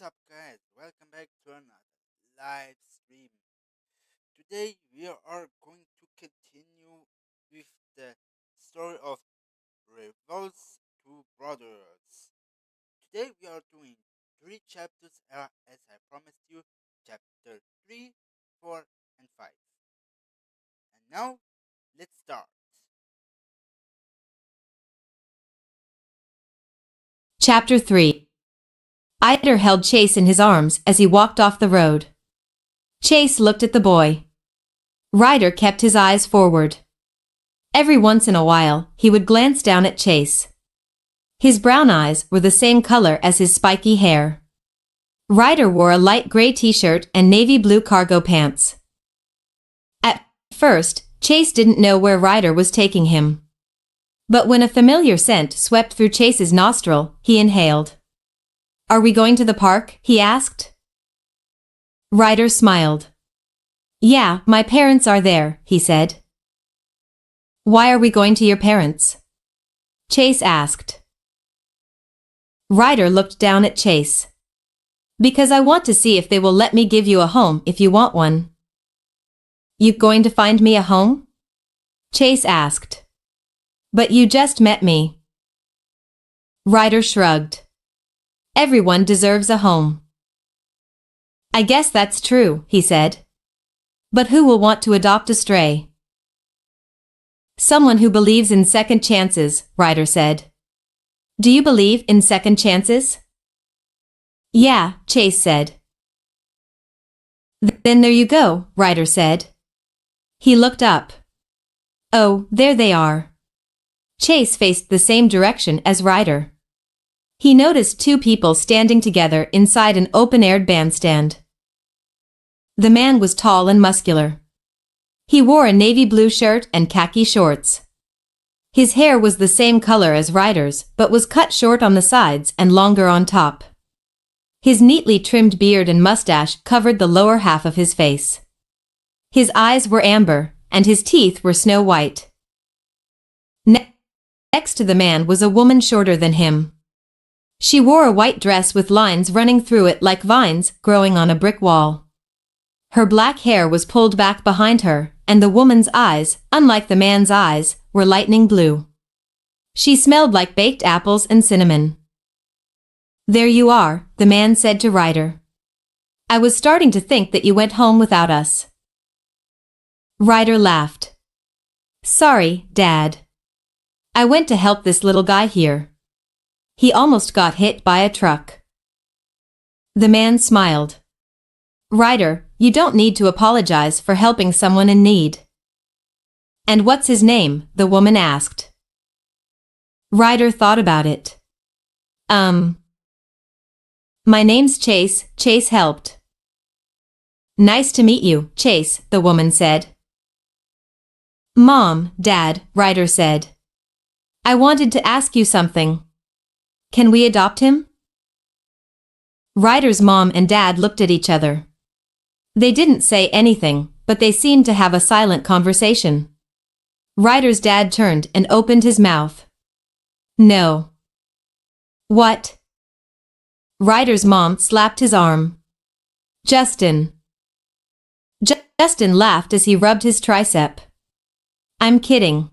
What's up, guys? Welcome back to another live stream. Today we are going to continue with the story of Revolt's two brothers. Today we are doing three chapters as I promised you, chapter 3, 4, and 5. And now, let's start. Chapter 3. Ryder held Chase in his arms as he walked off the road. Chase looked at the boy. Ryder kept his eyes forward. Every once in a while, he would glance down at Chase. His brown eyes were the same color as his spiky hair. Ryder wore a light gray t-shirt and navy blue cargo pants. At first, Chase didn't know where Ryder was taking him. But when a familiar scent swept through Chase's nostril, he inhaled. "Are we going to the park?" he asked. Ryder smiled. "Yeah, my parents are there," he said. "Why are we going to your parents?" Chase asked. Ryder looked down at Chase. "Because I want to see if they will let me give you a home if you want one." "You going to find me a home?" Chase asked. "But you just met me." Ryder shrugged. "Everyone deserves a home." "I guess that's true," he said. "But who will want to adopt a stray?" "Someone who believes in second chances," Ryder said. "Do you believe in second chances?" "Yeah," Chase said. "Then there you go," Ryder said. He looked up. "Oh, there they are." Chase faced the same direction as Ryder. He noticed two people standing together inside an open-aired bandstand. The man was tall and muscular. He wore a navy blue shirt and khaki shorts. His hair was the same color as Ryder's, but was cut short on the sides and longer on top. His neatly trimmed beard and mustache covered the lower half of his face. His eyes were amber, and his teeth were snow white. Next to the man was a woman shorter than him. She wore a white dress with lines running through it like vines growing on a brick wall. Her black hair was pulled back behind her, and the woman's eyes, unlike the man's eyes, were lightning blue. She smelled like baked apples and cinnamon. "There you are," the man said to Ryder. "I was starting to think that you went home without us." Ryder laughed. "Sorry, Dad. I went to help this little guy here. He almost got hit by a truck." The man smiled. "Ryder, you don't need to apologize for helping someone in need." "And what's his name?" the woman asked. Ryder thought about it. My name's Chase," Chase helped. "Nice to meet you, Chase," the woman said. "Mom, Dad," Ryder said. "I wanted to ask you something. Can we adopt him?" Ryder's mom and dad looked at each other. They didn't say anything, but they seemed to have a silent conversation. Ryder's dad turned and opened his mouth. "No." "What?" Ryder's mom slapped his arm. "Justin." Justin laughed as he rubbed his tricep. "I'm kidding."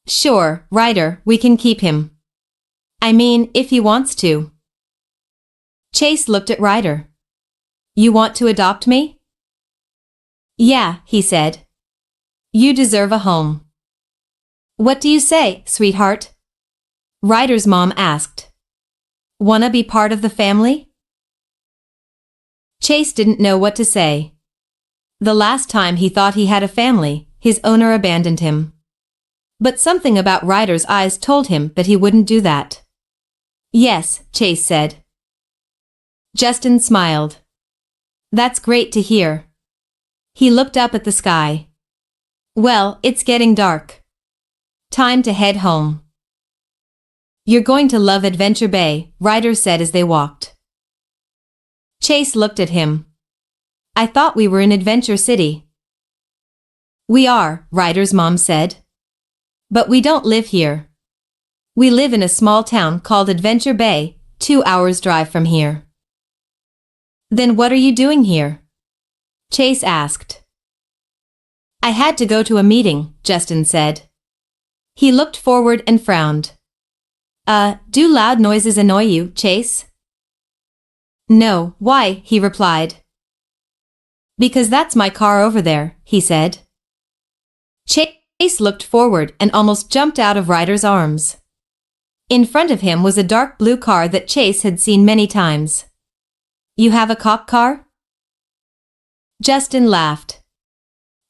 "Sure, Ryder, we can keep him. I mean, if he wants to." Chase looked at Ryder. "You want to adopt me?" "Yeah," he said. "You deserve a home." "What do you say, sweetheart?" Ryder's mom asked. "Wanna be part of the family?" Chase didn't know what to say. The last time he thought he had a family, his owner abandoned him. But something about Ryder's eyes told him that he wouldn't do that. "Yes," Chase said. Justin smiled. "That's great to hear." He looked up at the sky. "Well, it's getting dark. Time to head home." "You're going to love Adventure Bay," Ryder said as they walked. Chase looked at him. "I thought we were in Adventure City." "We are," Ryder's mom said. "But we don't live here. We live in a small town called Adventure Bay, 2 hours drive from here." Then what are you doing here? Chase asked. I had to go to a meeting, Justin said. He looked forward and frowned. Do loud noises annoy you, Chase? No, why? He replied. Because that's my car over there, he said. Chase looked forward and almost jumped out of Ryder's arms. In front of him was a dark blue car that Chase had seen many times. You have a cop car? Justin laughed.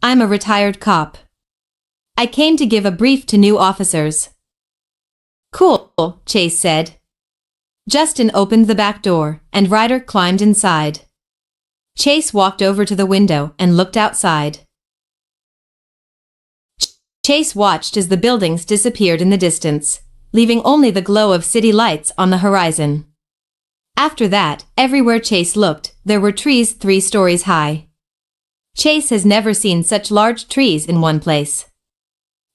I'm a retired cop. I came to give a brief to new officers. Cool, Chase said. Justin opened the back door, and Ryder climbed inside. Chase walked over to the window and looked outside. Chase watched as the buildings disappeared in the distance, leaving only the glow of city lights on the horizon. After that, everywhere Chase looked, there were trees 3 stories high. Chase has never seen such large trees in one place.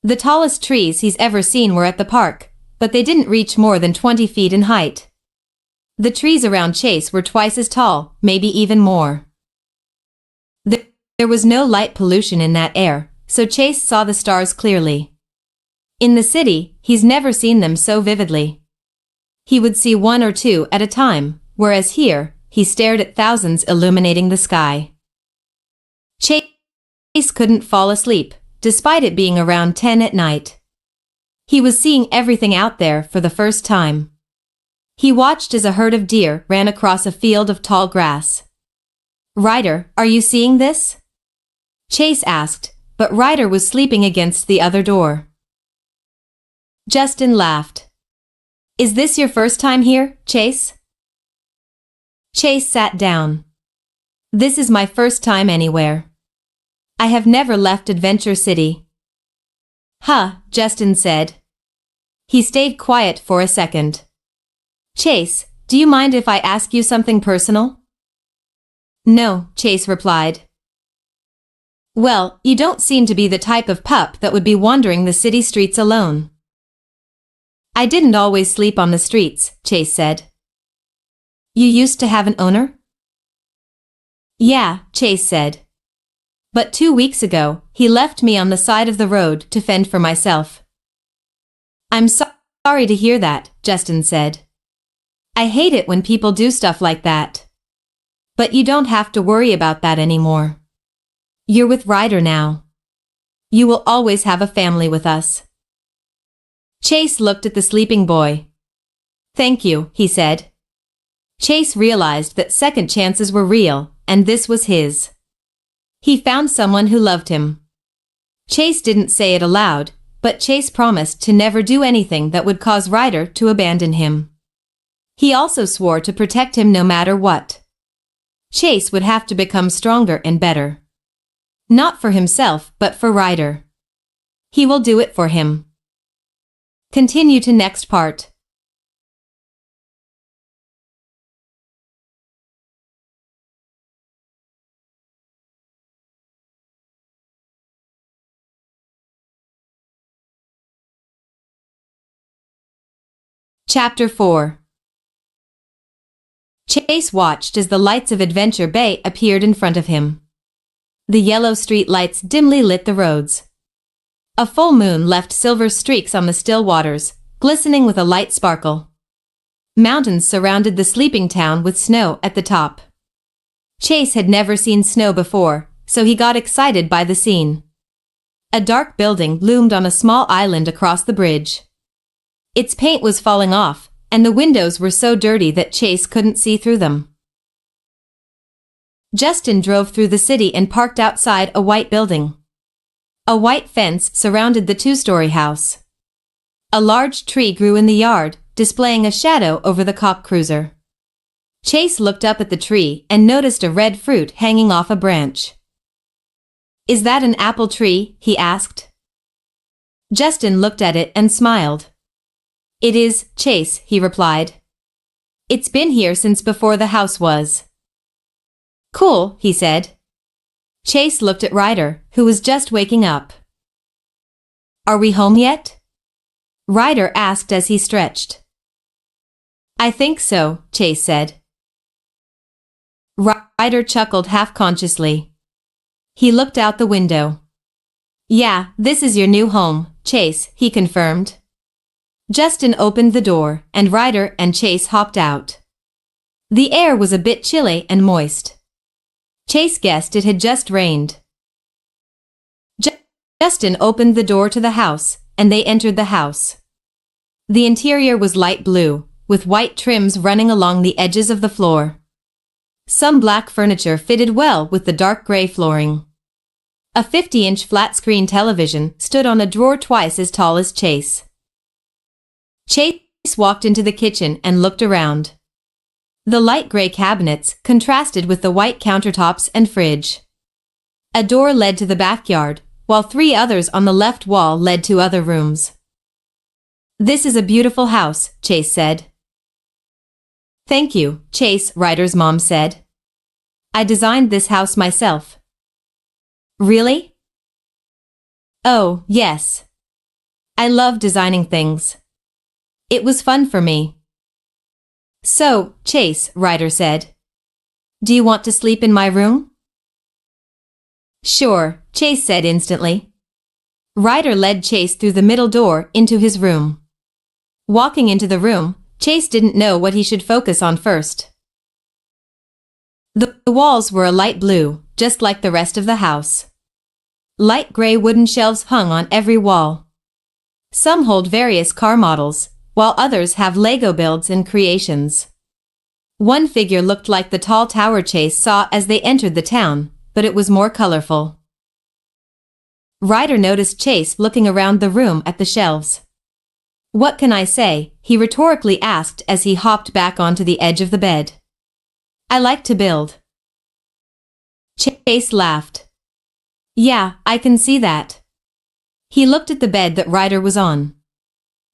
The tallest trees he's ever seen were at the park, but they didn't reach more than 20 feet in height. The trees around Chase were twice as tall, maybe even more. There was no light pollution in that air, so Chase saw the stars clearly. In the city, he's never seen them so vividly. He would see 1 or 2 at a time, whereas here, he stared at thousands illuminating the sky. Chase couldn't fall asleep, despite it being around 10 at night. He was seeing everything out there for the first time. He watched as a herd of deer ran across a field of tall grass. Ryder, are you seeing this? Chase asked, but Ryder was sleeping against the other door. Justin laughed. Is this your first time here, Chase? Chase sat down. This is my first time anywhere. I have never left Adventure City. Huh, Justin said. He stayed quiet for a second. Chase, do you mind if I ask you something personal? No, Chase replied. Well, you don't seem to be the type of pup that would be wandering the city streets alone. I didn't always sleep on the streets, Chase said. You used to have an owner? Yeah, Chase said. But 2 weeks ago, he left me on the side of the road to fend for myself. I'm sorry to hear that, Justin said. I hate it when people do stuff like that. But you don't have to worry about that anymore. You're with Ryder now. You will always have a family with us. Chase looked at the sleeping boy. Thank you, he said. Chase realized that second chances were real, and this was his. He found someone who loved him. Chase didn't say it aloud, but Chase promised to never do anything that would cause Ryder to abandon him. He also swore to protect him no matter what. Chase would have to become stronger and better. Not for himself, but for Ryder. He will do it for him. Continue to next part. Chapter 4. Chase watched as the lights of Adventure Bay appeared in front of him. The yellow street lights dimly lit the roads. A full moon left silver streaks on the still waters, glistening with a light sparkle. Mountains surrounded the sleeping town with snow at the top. Chase had never seen snow before, so he got excited by the scene. A dark building loomed on a small island across the bridge. Its paint was falling off, and the windows were so dirty that Chase couldn't see through them. Justin drove through the city and parked outside a white building. A white fence surrounded the 2-story house. A large tree grew in the yard, displaying a shadow over the cop cruiser. Chase looked up at the tree and noticed a red fruit hanging off a branch. Is that an apple tree? He asked. Justin looked at it and smiled. It is, Chase, he replied. It's been here since before the house was. Cool, he said. Chase looked at Ryder, who was just waking up. Are we home yet? Ryder asked as he stretched. I think so, Chase said. Ryder chuckled half-consciously. He looked out the window. Yeah, this is your new home, Chase, he confirmed. Justin opened the door, and Ryder and Chase hopped out. The air was a bit chilly and moist. Chase guessed it had just rained. Justin opened the door to the house, and they entered the house. The interior was light blue, with white trims running along the edges of the floor. Some black furniture fitted well with the dark gray flooring. A 50-inch flat-screen television stood on a drawer twice as tall as Chase. Chase walked into the kitchen and looked around. The light gray cabinets contrasted with the white countertops and fridge. A door led to the backyard, while 3 others on the left wall led to other rooms. This is a beautiful house, Chase said. Thank you, Chase, Ryder's mom said. I designed this house myself. Really? Oh, yes. I love designing things. It was fun for me. So, Chase, Ryder said. Do you want to sleep in my room? Sure, Chase said instantly. Ryder led Chase through the middle door into his room. Walking into the room, Chase didn't know what he should focus on first. The walls were a light blue, just like the rest of the house. Light gray wooden shelves hung on every wall. Some hold various car models, while others have Lego builds and creations. One figure looked like the tall tower Chase saw as they entered the town, but it was more colorful. Ryder noticed Chase looking around the room at the shelves. What can I say? He rhetorically asked as he hopped back onto the edge of the bed. I like to build. Chase laughed. Yeah, I can see that. He looked at the bed that Ryder was on.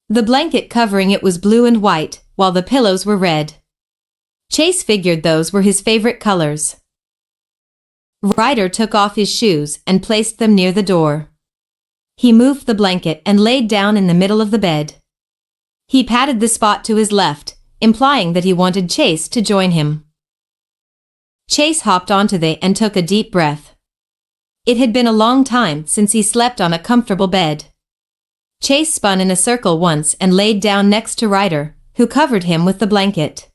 The blanket covering it was blue and white, while the pillows were red. Chase figured those were his favorite colors. Ryder took off his shoes and placed them near the door. He moved the blanket and laid down in the middle of the bed. He patted the spot to his left, implying that he wanted Chase to join him. Chase hopped onto the and took a deep breath. It had been a long time since he slept on a comfortable bed. Chase spun in a circle once and laid down next to Ryder, who covered him with the blanket.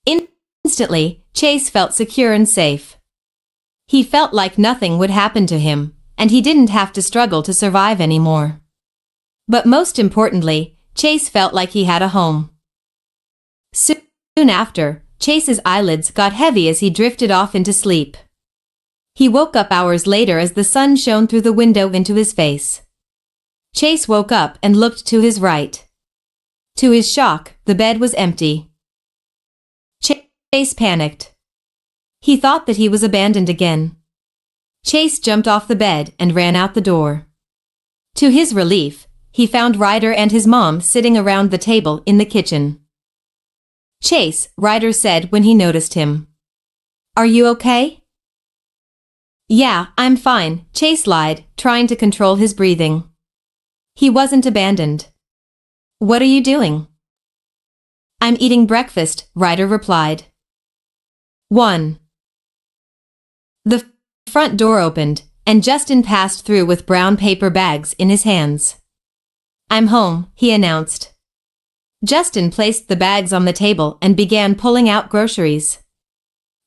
Instantly, Chase felt secure and safe. He felt like nothing would happen to him, and he didn't have to struggle to survive anymore. But most importantly, Chase felt like he had a home. Soon after, Chase's eyelids got heavy as he drifted off into sleep. He woke up hours later as the sun shone through the window into his face. Chase woke up and looked to his right. To his shock, the bed was empty. Chase panicked. He thought that he was abandoned again. Chase jumped off the bed and ran out the door. To his relief, he found Ryder and his mom sitting around the table in the kitchen. Chase, Ryder said when he noticed him. Are you okay? Yeah, I'm fine, Chase lied, trying to control his breathing. He wasn't abandoned. What are you doing? I'm eating breakfast, Ryder replied. 1. The front door opened, and Justin passed through with brown paper bags in his hands. I'm home, he announced. Justin placed the bags on the table and began pulling out groceries.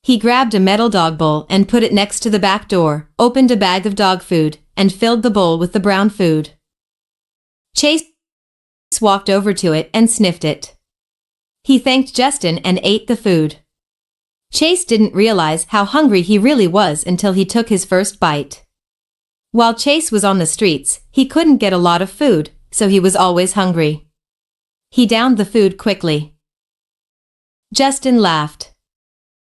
He grabbed a metal dog bowl and put it next to the back door, opened a bag of dog food, and filled the bowl with the brown food. Chase walked over to it and sniffed it. He thanked Justin and ate the food. Chase didn't realize how hungry he really was until he took his first bite. While Chase was on the streets, he couldn't get a lot of food, so he was always hungry. He downed the food quickly. Justin laughed.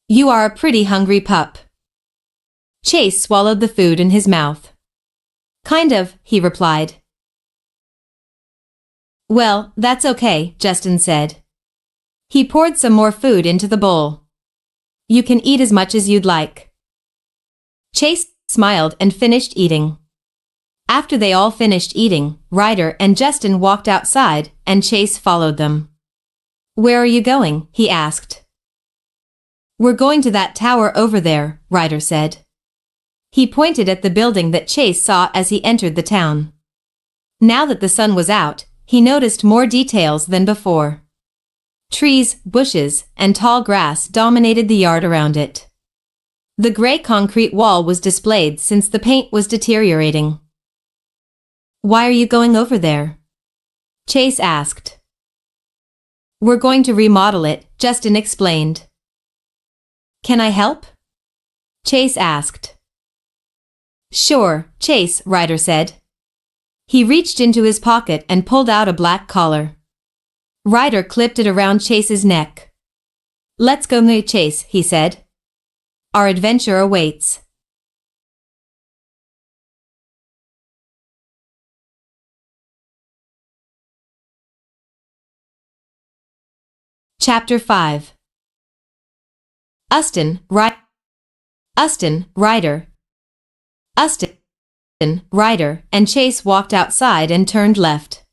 You are a pretty hungry pup. Chase swallowed the food in his mouth. Kind of, he replied. Well, that's okay, Justin said. He poured some more food into the bowl. You can eat as much as you'd like. Chase smiled and finished eating. After they all finished eating, Ryder and Justin walked outside, and Chase followed them. Where are you going? He asked. We're going to that tower over there, Ryder said. He pointed at the building that Chase saw as he entered the town. Now that the sun was out, he noticed more details than before. Trees, bushes, and tall grass dominated the yard around it. The gray concrete wall was displayed since the paint was deteriorating. Why are you going over there? Chase asked. We're going to remodel it, Justin explained. Can I help? Chase asked. Sure, Chase, Ryder said. He reached into his pocket and pulled out a black collar. Ryder clipped it around Chase's neck. Let's go meet Chase, he said. Our adventure awaits. Chapter 5. Uston, Ryder, and Chase walked outside and turned left.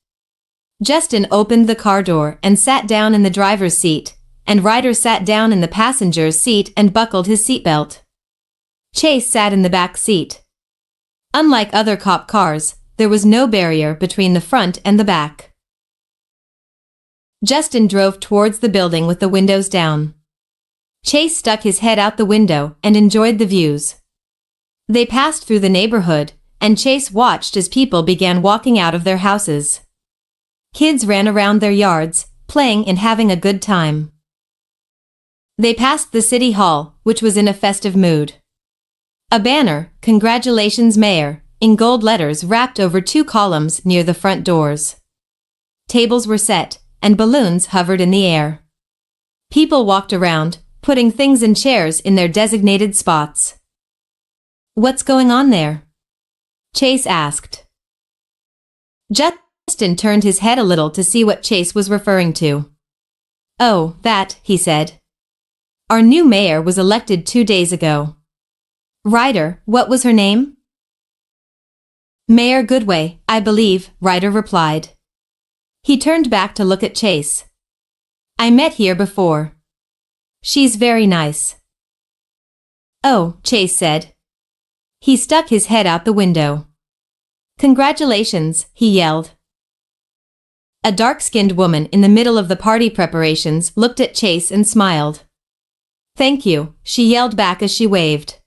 Justin opened the car door and sat down in the driver's seat, and Ryder sat down in the passenger's seat and buckled his seatbelt. Chase sat in the back seat. Unlike other cop cars, there was no barrier between the front and the back. Justin drove towards the building with the windows down. Chase stuck his head out the window and enjoyed the views. They passed through the neighborhood, and Chase watched as people began walking out of their houses. Kids ran around their yards, playing and having a good time. They passed the city hall, which was in a festive mood. A banner, "Congratulations Mayor," in gold letters wrapped over 2 columns near the front doors. Tables were set, and balloons hovered in the air. People walked around, putting things in chairs in their designated spots. What's going on there? Chase asked. Justin turned his head a little to see what Chase was referring to. Oh, that, he said. Our new mayor was elected 2 days ago. Ryder, what was her name? Mayor Goodway, I believe, Ryder replied. He turned back to look at Chase. I met here before. She's very nice. Oh, Chase said. He stuck his head out the window. Congratulations, he yelled. A dark-skinned woman in the middle of the party preparations looked at Chase and smiled. Thank you, she yelled back as she waved.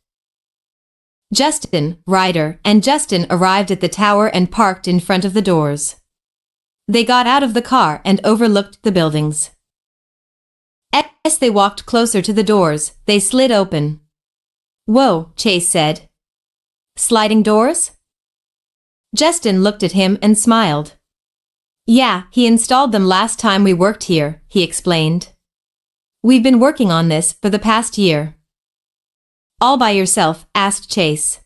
Justin, Ryder, and Justin arrived at the tower and parked in front of the doors. They got out of the car and overlooked the buildings. As they walked closer to the doors, they slid open. Whoa, Chase said. Sliding doors? Justin looked at him and smiled. Yeah, he installed them last time we worked here, he explained. We've been working on this for the past year. All by yourself? Asked Chase.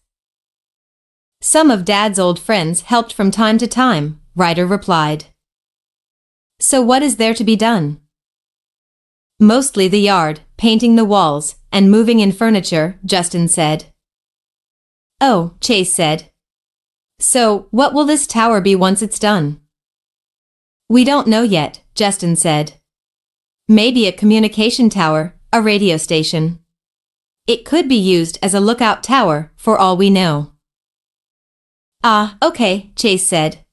Some of Dad's old friends helped from time to time, Ryder replied. So what is there to be done? Mostly the yard, painting the walls, and moving in furniture, Justin said. Oh, Chase said. So, what will this tower be once it's done? We don't know yet, Justin said. Maybe a communication tower, a radio station. It could be used as a lookout tower, for all we know. Ah, okay, Chase said.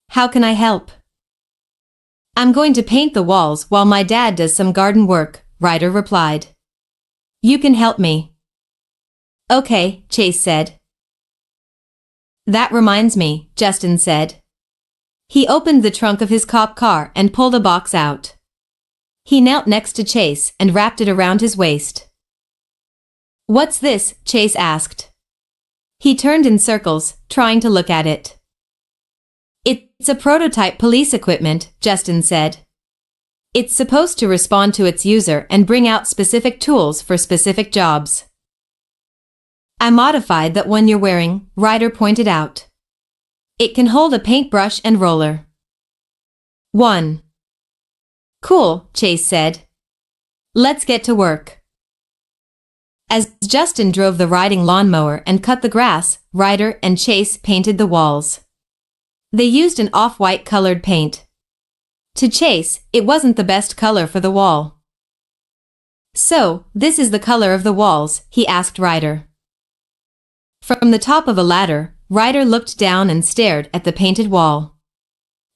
How can I help? I'm going to paint the walls while my dad does some garden work, Ryder replied. You can help me. Okay, Chase said. That reminds me, Justin said. He opened the trunk of his cop car and pulled a box out. He knelt next to Chase and wrapped it around his waist. What's this? Chase asked. He turned in circles, trying to look at it. It's a prototype police equipment, Justin said. It's supposed to respond to its user and bring out specific tools for specific jobs. I modified that one you're wearing, Ryder pointed out. It can hold a paintbrush and roller. 1. Cool, Chase said. Let's get to work. As Justin drove the riding lawnmower and cut the grass, Ryder and Chase painted the walls. They used an off-white colored paint. To Chase, it wasn't the best color for the wall. So, this is the color of the walls, he asked Ryder. From the top of a ladder, Ryder looked down and stared at the painted wall.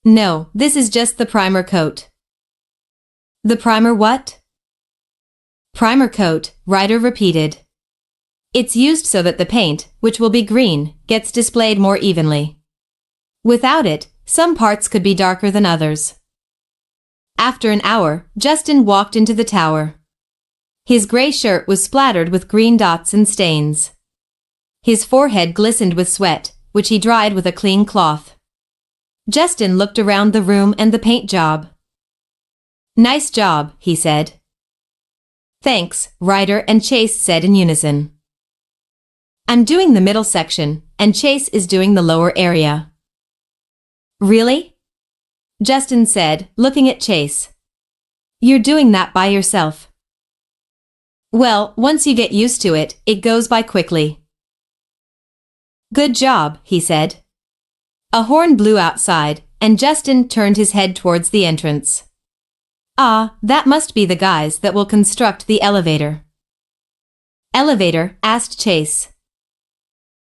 No, this is just the primer coat. The primer what? Primer coat, Ryder repeated. It's used so that the paint, which will be green, gets displayed more evenly. Without it, some parts could be darker than others. After an hour, Justin walked into the tower. His gray shirt was splattered with green dots and stains. His forehead glistened with sweat, which he dried with a clean cloth. Justin looked around the room and the paint job. Nice job, he said. Thanks, Ryder and Chase said in unison. I'm doing the middle section, and Chase is doing the lower area. Really? Justin said, looking at Chase. You're doing that by yourself. Well, once you get used to it, it goes by quickly. Good job, he said. A horn blew outside, and Justin turned his head towards the entrance. Ah, that must be the guys that will construct the elevator. Elevator? Asked Chase.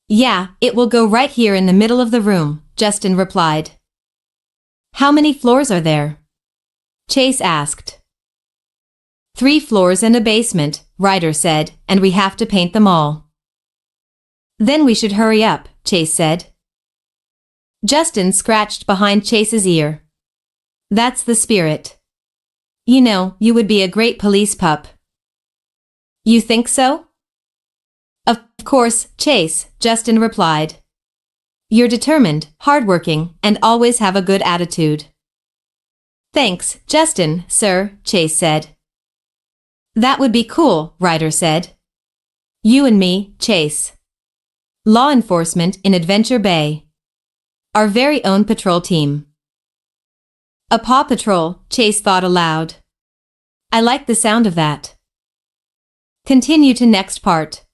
Yeah, it will go right here in the middle of the room, Justin replied. How many floors are there? Chase asked. 3 floors and a basement, Ryder said, and we have to paint them all. Then we should hurry up, Chase said. Justin scratched behind Chase's ear. That's the spirit. You know, you would be a great police pup. You think so? Of course, Chase, Justin replied. You're determined, hardworking, and always have a good attitude. Thanks, Justin, sir, Chase said. That would be cool, Ryder said. You and me, Chase. Law enforcement in Adventure Bay. Our very own patrol team. A Paw Patrol, Chase thought aloud. I like the sound of that. Continue to next part.